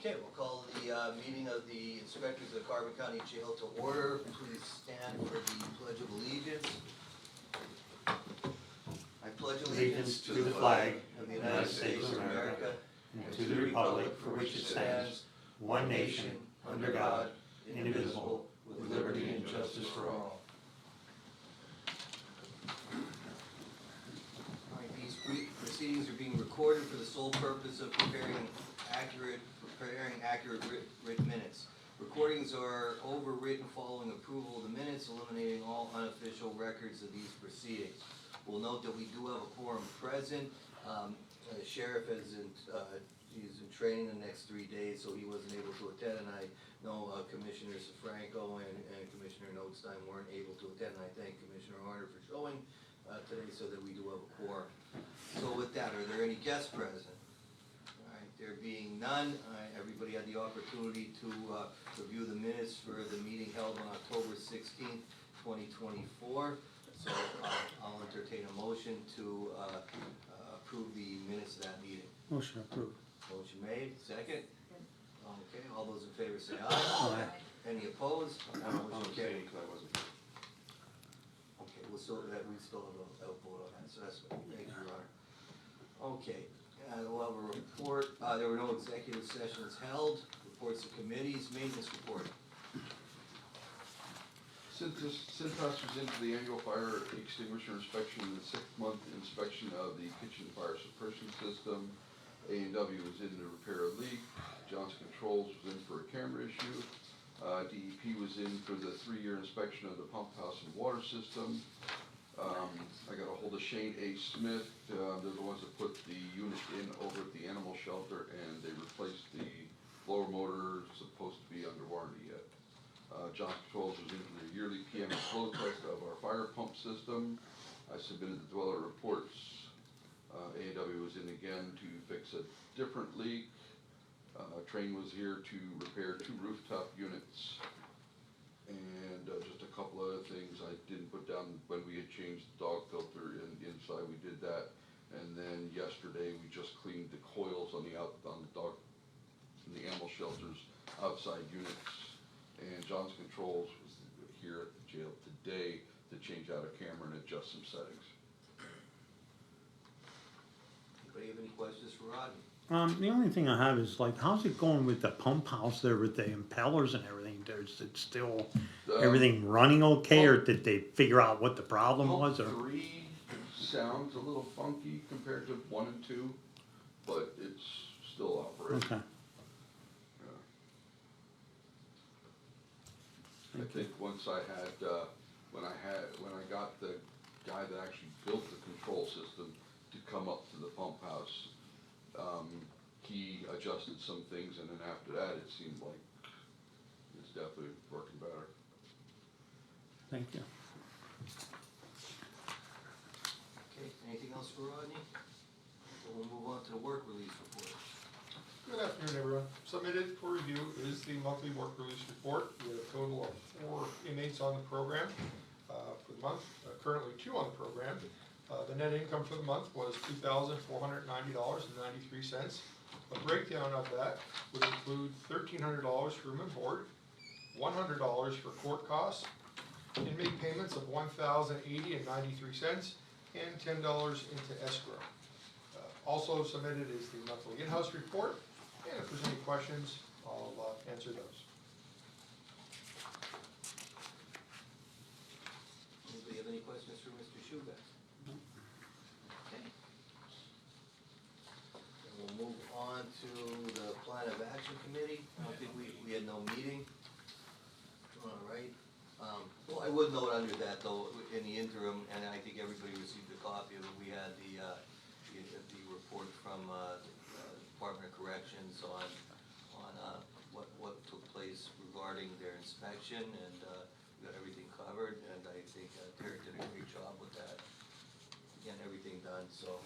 Okay, we'll call the meeting of the inspectors of the Carbon County Jail to order. Please stand for the Pledge of Allegiance. I pledge allegiance to the flag of the United States of America and to the republic for which it stands, one nation, under God, indivisible, with liberty and justice for all. All right, these proceedings are being recorded for the sole purpose of preparing accurate written minutes. Recordings are overwritten following approval of the minutes, eliminating all unofficial records of these proceedings. We'll note that we do have a quorum present. The sheriff he's in training the next 3 days, so he wasn't able to attend, and I know Commissioner Safranco and Commissioner Notstein weren't able to attend, and I thank Commissioner Harder for showing today so that we do have a quorum. So with that, are there any guests present? There being none, everybody had the opportunity to review the minutes for the meeting held on October 16th, 2024. So I'll entertain a motion to approve the minutes of that meeting. Motion approved. Motion made, second? Okay, all those in favor say aye. Aye. Any opposed? Motion carried. because I wasn't. Okay, we still have a vote on that, so that's, thank you, Your Honor. Okay. We'll have a report. There were no executive sessions held. Reports of committees. Maintenance report. Cintas was into the annual fire extinguisher inspection and the 6-month inspection of the kitchen fire suppression system. A&W was in to repair a leak. Johnson Controls was in for a camera issue. DEP was in for the 3-year inspection of the pump house and water system. I got a hold of Shane A. Smith. They're the ones that put the unit in over at the animal shelter, and they replaced the blower motor, supposed to be under warranty yet. Johnson Controls was in for the yearly PM and flow test of our fire pump system. I submitted the dweller reports. A&W was in again to fix a different leak. Train was here to repair 2 rooftop units. And just a couple other things I didn't put down when we had changed the dog filter inside. We did that, and then yesterday we just cleaned the coils on the dog in the animal shelters outside units. And Johnson Controls was here at the jail today to change out a camera and adjust some settings. Anybody have any questions for Rodney? The only thing I have is like, how's it going with the pump house there with the impellers and everything? Is it still everything running okay, or did they figure out what the problem was? Or? 3 sounds a little funky compared to 1 and 2, but it's still operating. Okay. I think once I had, when I got the guy that actually built the control system to come up to the pump house, he adjusted some things, and then after that, it seemed like it's definitely working better. Thank you. Okay, anything else for Rodney? We'll move on to the work release report. Good afternoon, everyone. Submitted for review is the monthly work release report. We have a total of 4 inmates on the program for the month, currently 2 on the program. The net income for the month was $2,490.93. A breakdown of that would include $1,300 for room and board, $100 for court costs, inmate payments of $1,080.93, and $10 into escrow. Also submitted is the monthly in-house report, and if there's any questions, I'll answer those. Anybody have any questions for Mr. Schubert? Okay. Then we'll move on to the Plan of Action Committee. I don't think we had no meeting. All right. Well, I would note under that though, in the interim, and I think everybody received a copy of it, we had the report from the Department of Corrections on what took place regarding their inspection, and we got everything covered, and I think Terry did a great job with that. Getting everything done, so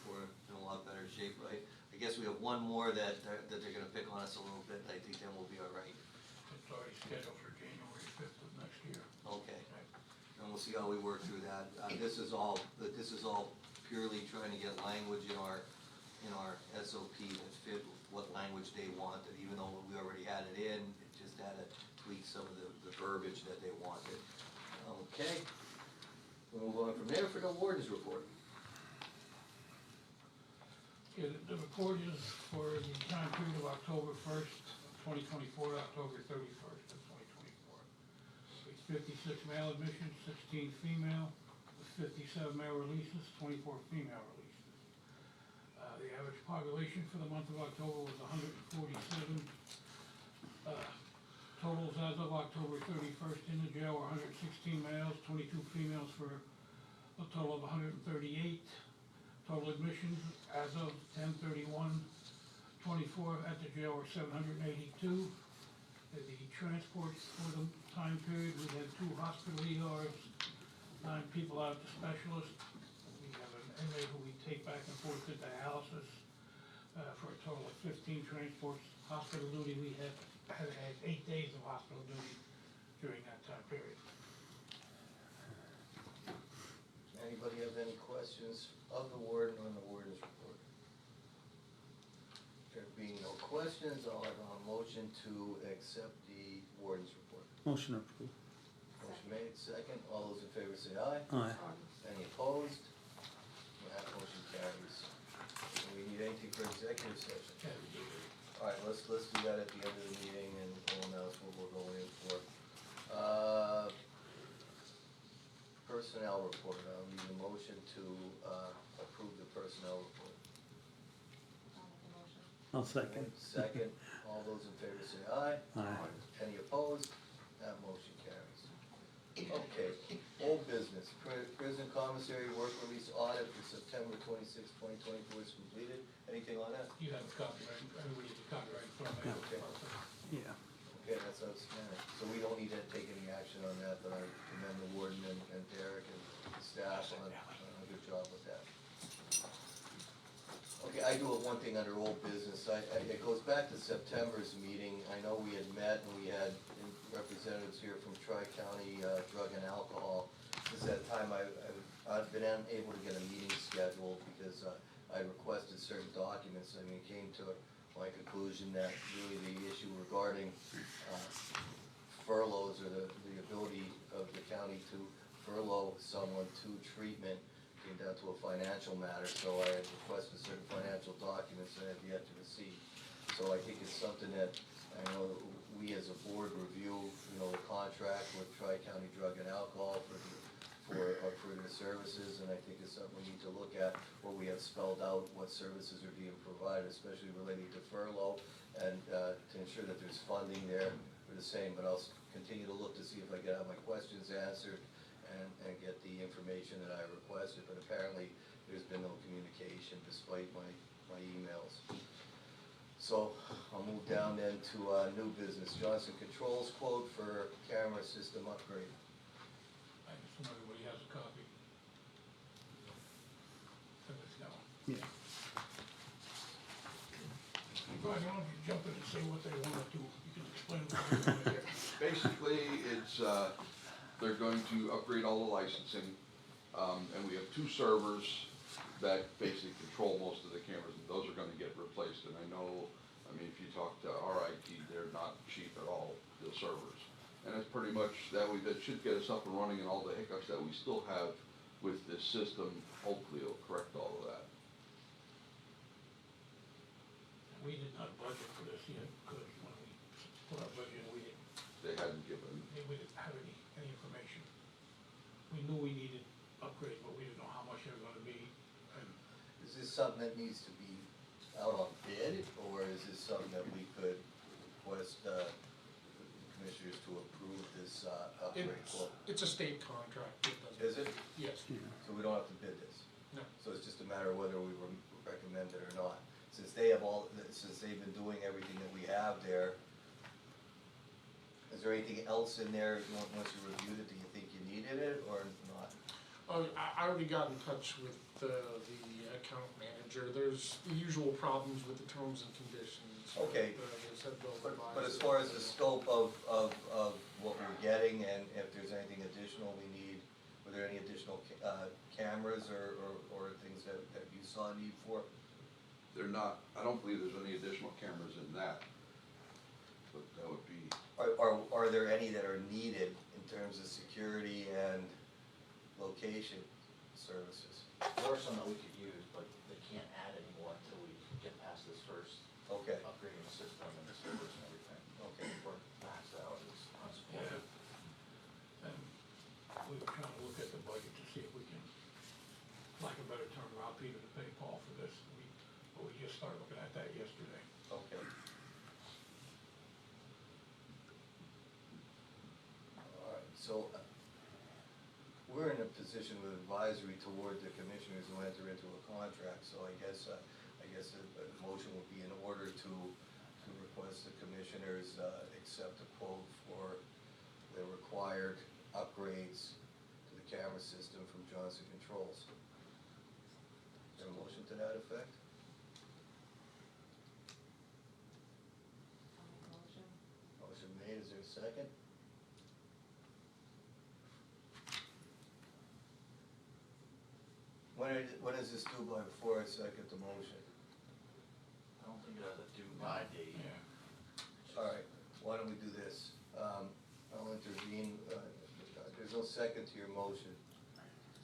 we're in a lot better shape, right? I guess we have one more that they're gonna pick on us a little bit, and I think then we'll be all right. It's already scheduled for January 5th of next year. Okay. And we'll see how we work through that. This is all purely trying to get language in our in our SOP that fit what language they wanted, even though we already had it in, it just had to tweak some of the verbiage that they wanted. Okay, we'll move on from there for the warden's report. Yeah, the report is for the time period of October first, 2024, October 31st of 2024. It's 56 male admissions, 16 female, with 57 male releases, 24 female releases. The average population for the month of October was 147. Totals as of October 31st in the jail were 116 males, 22 females for a total of 138. Total admissions as of 10/31/24 at the jail were 782. The transports for the time period, we had 2 hospital ERs, 9 people out to specialists. We have an inmate who we take back and forth to dialysis for a total of 15 transports. Hospital duty, we had 8 days of hospital duty during that time period. Anybody have any questions of the warden on the warden's report? There being no questions, I'll have a motion to accept the warden's report. Motion approved. Motion made, second, all those in favor say aye. Aye. Any opposed? That motion carries. Do we need anything for executive session? Alright, let's do that at the end of the meeting and we'll announce what we're going in for. Personnel report, I'll need a motion to approve the personnel report. I'll second. Second, all those in favor say aye. Aye. Any opposed? That motion carries. Okay, old business, prison commissary work release audit for September 26, 2024 is completed. Anything on that? You have a copyright, everybody has a copyright from Yeah. that. Yeah. Okay, that's outstanding. So we don't need to take any action on that, but I commend the warden and Derek and the staff on a good job with that. Okay, I do have one thing under old business. It goes back to September's meeting. I know we had met and we had representatives here from Tri-County Drug and Alcohol. Since that time, I've been unable to get a meeting scheduled because I requested certain documents. I mean, it came to my conclusion that really the issue regarding furloughs or the ability of the county to furlough someone to treatment came down to a financial matter, so I had requested certain financial documents that I have yet to receive. So I think it's something that, I know we as a board review, the contract with Tri-County Drug and Alcohol for the services, and I think it's something we need to look at, where we have spelled out what services are being provided, especially relating to furlough, and to ensure that there's funding there for the same, but I'll continue to look to see if I can have my questions answered and get the information that I requested, but apparently there's been no communication despite my emails. So I'll move down then to new business. Johnson Controls quote for camera system upgrade. I assume everybody has a copy. So it's now. Yeah. Brian, why don't you jump in and say what they want to do? You can explain what they want to do. Basically, it's, they're going to upgrade all the licensing, and we have 2 servers that basically control most of the cameras, and those are gonna get replaced, and I know, if you talk to RIT, they're not cheap at all, the servers. And it's pretty much, that should get us up and running, and all the hiccups that we still have with this system, hopefully it'll correct all of that. We did not budget for this yet, because when we put our budget, we They hadn't given, didn't have any information. We knew we needed upgrade, but we didn't know how much they were gonna be, and Is this something that needs to be out on bid, or is this something that we could request commissioners to approve this upgrade quote? It's a state contract, it doesn't. Is it? Yes, So we don't have to bid this? no. So it's just a matter of whether we recommend it or not? Since they've been doing everything that we have there, is there anything else in there, once you reviewed it, do you think you needed it or not? I already got in touch with the account manager. There's the usual problems with the terms and conditions. Okay. They said they'll revise But as it. far as the scope of what we're getting, and if there's anything additional we need, were there any additional cameras or things that you saw a need for? They're not, I don't believe there's any additional cameras in that. But that would be, Are there any that are needed in terms of security and location services? There are some that we could use, but they can't add any more until we get past this first Okay, upgrading the system and the servers and everything. okay. We're maxed out, it's Yeah. unsupported. And we were trying to look at the budget to see if we can, lack of a better term, rob Peter to pay Paul for this. But we just started looking at that yesterday. Okay. Alright, so we're in a position with advisory toward the commissioners who enter into a contract, so I guess a motion would be in order to request the commissioners, accept a quote for the required upgrades to the camera system from Johnson Controls. Is there a motion to that effect? Motion made, is there a second? When is this due by before I second the motion? I don't think it has a due by date. Yeah. Alright, why don't we do this? I'll intervene, there's no second to your motion.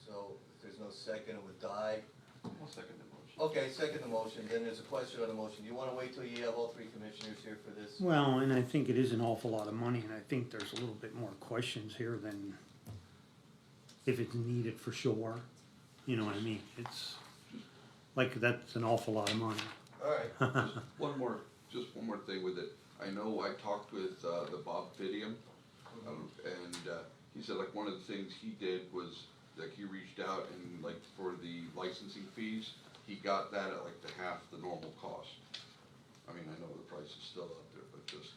So if there's no second, it would die. I'll second the motion. Okay, second the motion, then there's a question on the motion. Do you wanna wait till you have all three commissioners here for this? Well, and I think it is an awful lot of money, and I think there's a little bit more questions here than if it's needed for sure. You know what I mean? It's, like, that's an awful lot of money. Alright, Just one more thing with it. I know I talked with, the Bob Fidium, and, he said like one of the things he did was, like he reached out and like for the licensing fees, he got that at like the half the normal cost. I mean, I know the price is still up there, but just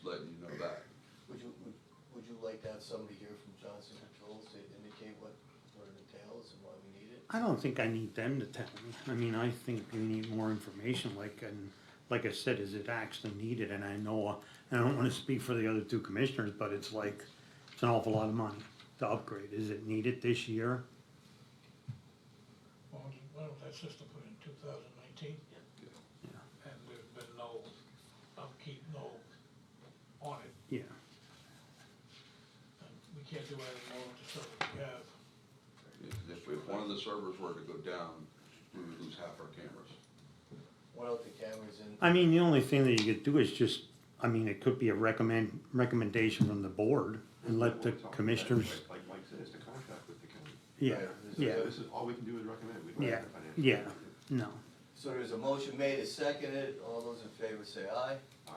letting you know that. would you like to have somebody here from Johnson Controls to indicate what it entails and why we need it? I don't think I need them to tell me. I mean, I think we need more information, and like I said, is it actually needed? And I know, I don't wanna speak for the other two commissioners, but it's like, it's an awful lot of money to upgrade. Is it needed this year? When was that system put in, 2019? Yeah, And there's been no upkeep, no on it. yeah. And we can't do anything more with the server we have. If one of the servers were to go down, we would lose half our cameras. Why don't the cameras in? I mean, the only thing that you could do is just, I mean, it could be a recommendation from the board and let the commissioners, Like Mike said, it's the contract with the county. yeah, Right. yeah, This is, all we can do is recommend, we don't yeah, have the financial. yeah, no. So there's a motion made, is seconded, all those in favor say aye. Aye.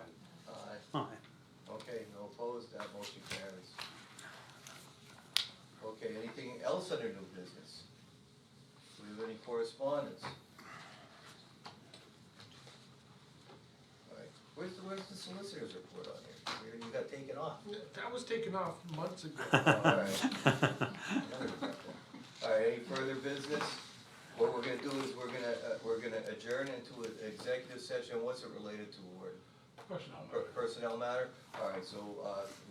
Aye. Alright, Okay, no opposed, that motion carries. Okay, anything else under new business? Do we have any correspondence? Alright, where's the solicitor's report on here? You got taken off. That was taken off months ago. Alright. Alright, any further business? What we're gonna do is we're gonna adjourn into an executive session, what's it related to, Ward? Personnel matter. Personnel matter? Alright, so,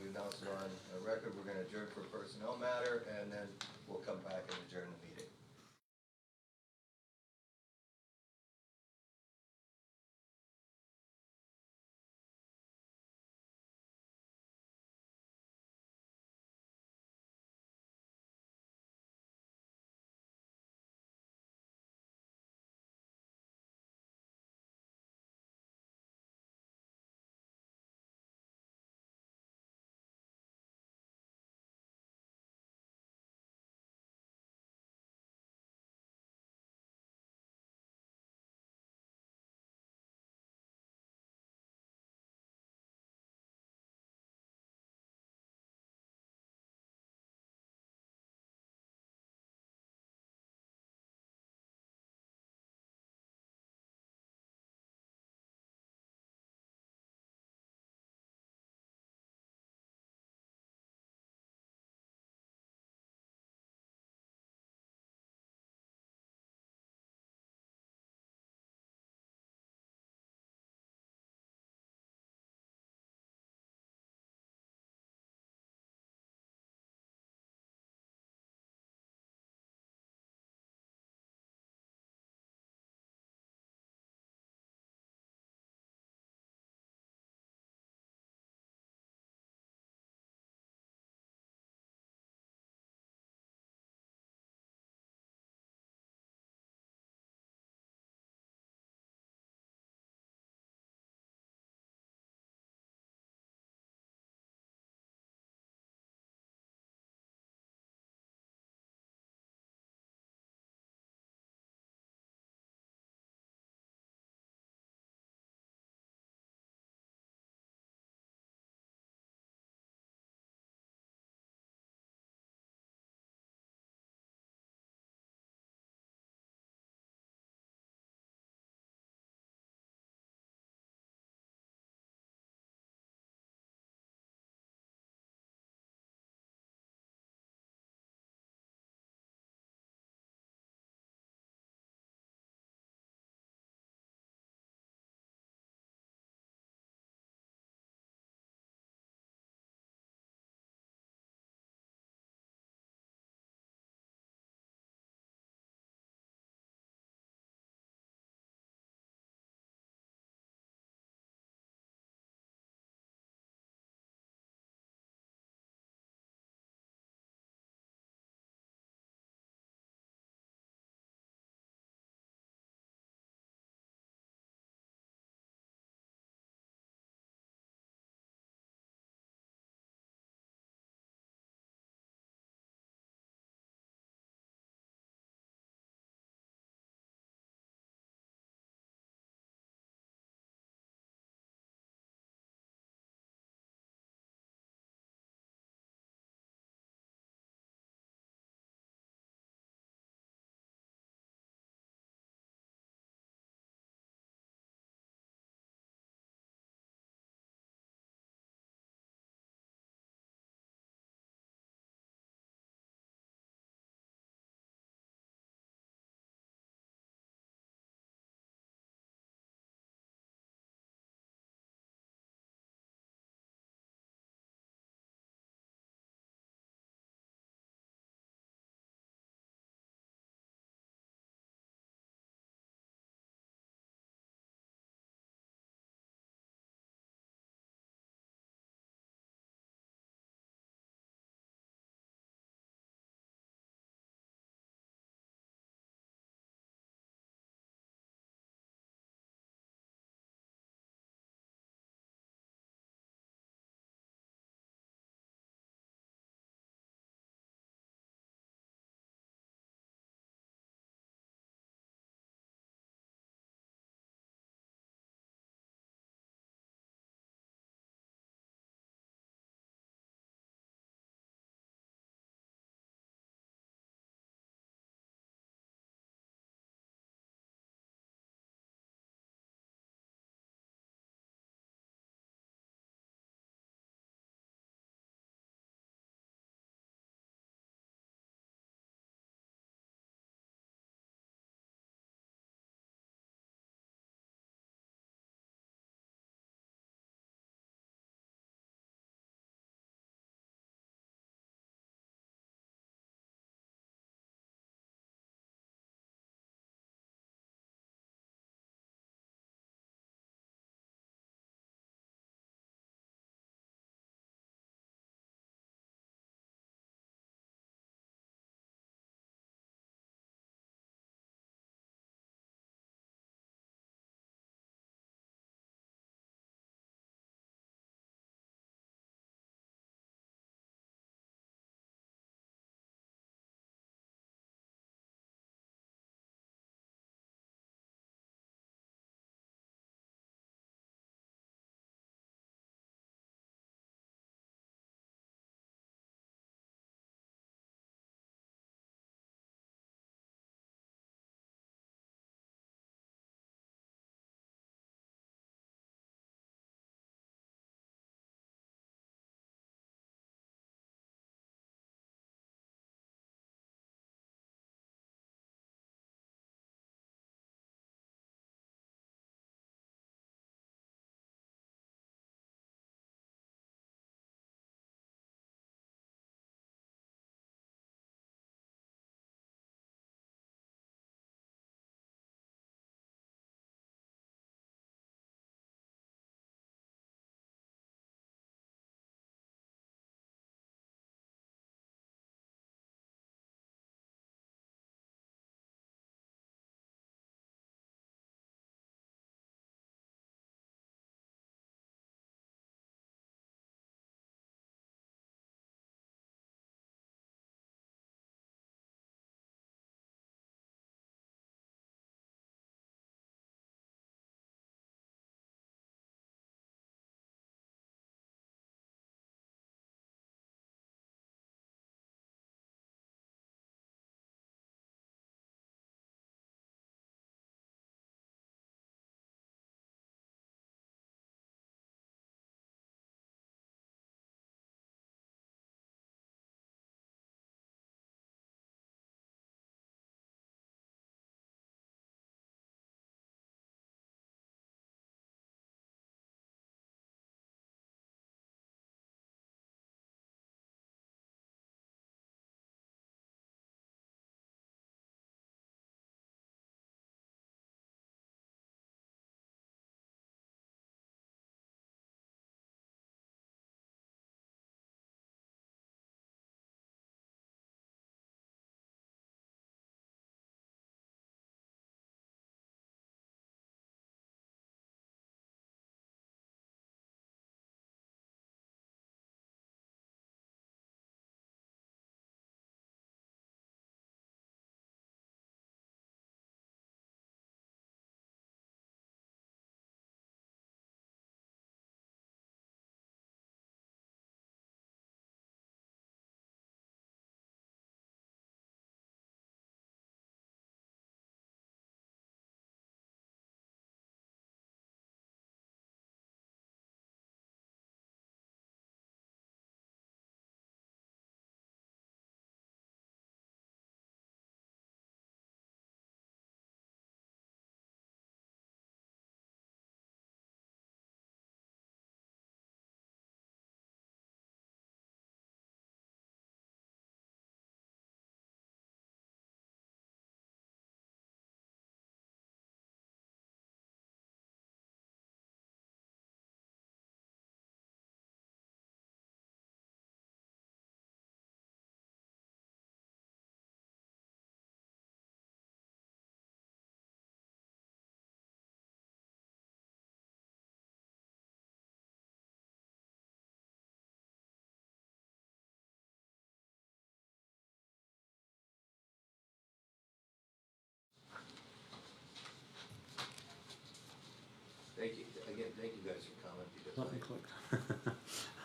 we announced it on record, we're gonna adjourn for personnel matter, and then we'll come back and adjourn the meeting.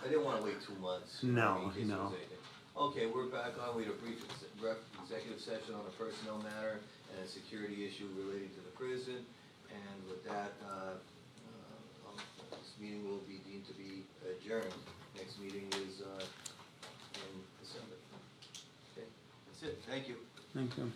I didn't wanna wait 2 months. No, in case there no. was anything. Okay, we're back on, we had a brief executive session on a personnel matter and a security issue relating to the prison. And with that, this meeting will be deemed to be adjourned. Next meeting is, in December. Okay, that's it, thank you. Thank you.